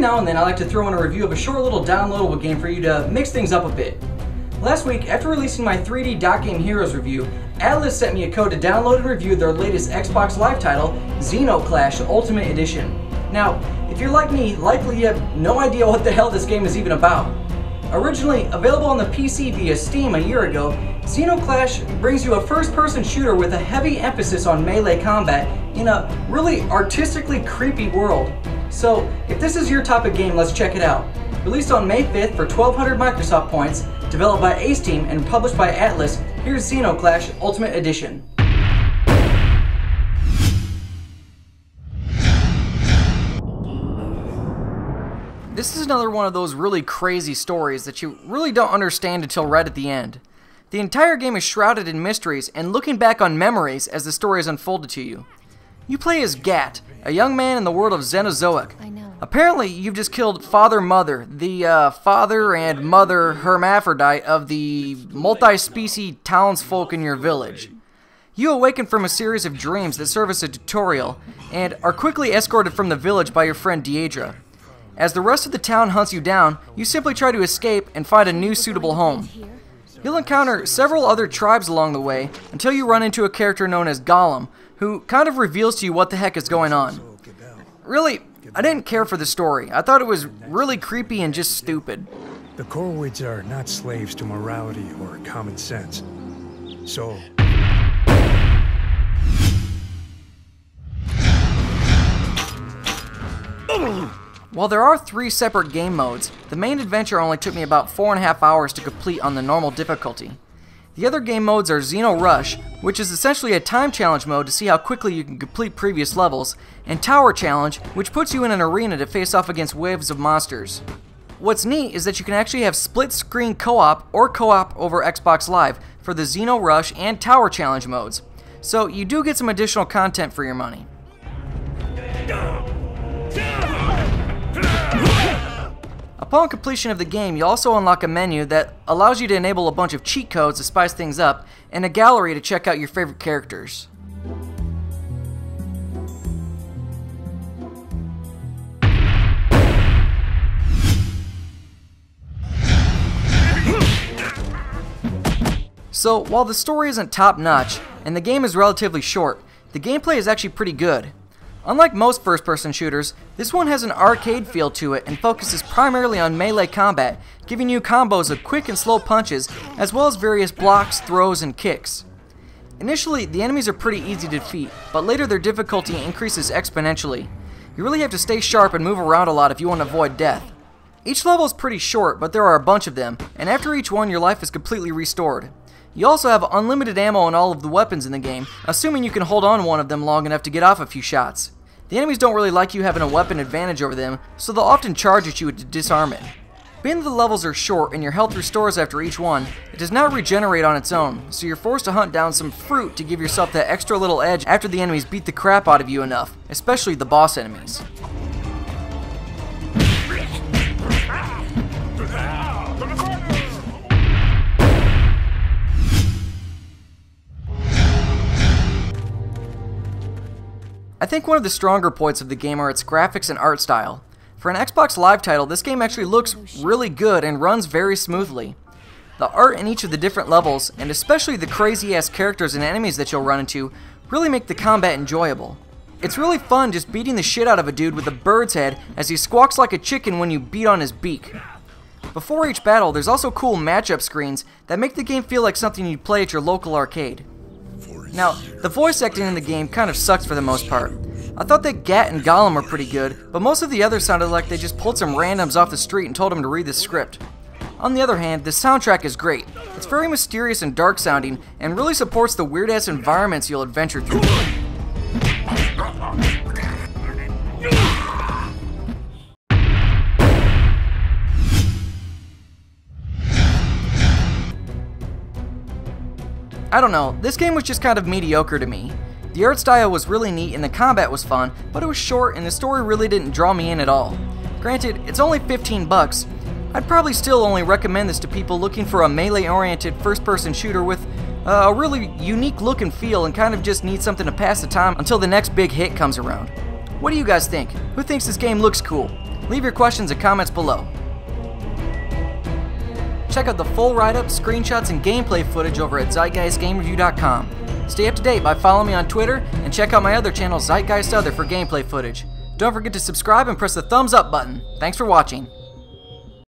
now and then I like to throw in a review of a short little downloadable game for you to mix things up a bit. Last week, after releasing my 3D Dot Game Heroes review, Atlus sent me a code to download and review their latest Xbox Live title, Zeno Ultimate Edition. Now, if you're like me, likely you have no idea what the hell this game is even about. Originally available on the PC via Steam a year ago, Xenoclash brings you a first-person shooter with a heavy emphasis on melee combat in a really artistically creepy world. So, if this is your type of game, let's check it out. Released on May 5th for 1,200 Microsoft points, developed by Ace Team and published by Atlus, here's Xenoclash Ultimate Edition. This is another one of those really crazy stories that you really don't understand until right at the end. The entire game is shrouded in mysteries and looking back on memories as the story is unfolded to you. You play as Gat, a young man in the world of Xenozoic. Apparently, you've just killed Father-Mother, the father and mother hermaphrodite of the multi-species townsfolk in your village. You awaken from a series of dreams that serve as a tutorial, and are quickly escorted from the village by your friend Deidre. As the rest of the town hunts you down, you simply try to escape and find a new suitable home. You'll encounter several other tribes along the way until you run into a character known as Gollum, who kind of reveals to you what the heck is going on. Really, I didn't care for the story. I thought it was really creepy and just stupid. The Corwids are not slaves to morality or common sense. So... While there are 3 separate game modes, the main adventure only took me about 4.5 hours to complete on the normal difficulty. The other game modes are Zeno Rush, which is essentially a time challenge mode to see how quickly you can complete previous levels, and Tower Challenge, which puts you in an arena to face off against waves of monsters. What's neat is that you can actually have split-screen co-op or co-op over Xbox Live for the Zeno Rush and Tower Challenge modes, so you do get some additional content for your money. Upon completion of the game, you also unlock a menu that allows you to enable a bunch of cheat codes to spice things up, and a gallery to check out your favorite characters. So, while the story isn't top-notch, and the game is relatively short, the gameplay is actually pretty good. Unlike most first-person shooters, this one has an arcade feel to it and focuses primarily on melee combat, giving you combos of quick and slow punches, as well as various blocks, throws, and kicks. Initially, the enemies are pretty easy to defeat, but later their difficulty increases exponentially. You really have to stay sharp and move around a lot if you want to avoid death. Each level is pretty short, but there are a bunch of them, and after each one your life is completely restored. You also have unlimited ammo on all of the weapons in the game, assuming you can hold on to one of them long enough to get off a few shots. The enemies don't really like you having a weapon advantage over them, so they'll often charge at you to disarm it. Being that the levels are short and your health restores after each one, it does not regenerate on its own, so you're forced to hunt down some fruit to give yourself that extra little edge after the enemies beat the crap out of you enough, especially the boss enemies. I think one of the stronger points of the game are its graphics and art style. For an Xbox Live title, this game actually looks really good and runs very smoothly. The art in each of the different levels, and especially the crazy-ass characters and enemies that you'll run into, really make the combat enjoyable. It's really fun just beating the shit out of a dude with a bird's head as he squawks like a chicken when you beat on his beak. Before each battle, there's also cool matchup screens that make the game feel like something you'd play at your local arcade. Now, the voice acting in the game kind of sucks for the most part. I thought that Gat and Gollum were pretty good, but most of the others sounded like they just pulled some randoms off the street and told them to read the script. On the other hand, the soundtrack is great. It's very mysterious and dark sounding, and really supports the weird-ass environments you'll adventure through. I don't know, this game was just kind of mediocre to me. The art style was really neat and the combat was fun, but it was short and the story really didn't draw me in at all. Granted, it's only 15 bucks. I'd probably still only recommend this to people looking for a melee-oriented first-person shooter with a really unique look and feel and kind of just need something to pass the time until the next big hit comes around. What do you guys think? Who thinks this game looks cool? Leave your questions and comments below. Check out the full write-up, screenshots, and gameplay footage over at ZeitgeistGameReview.com. Stay up to date by following me on Twitter, and check out my other channel, Zeitgeist Other, for gameplay footage. Don't forget to subscribe and press the thumbs up button. Thanks for watching.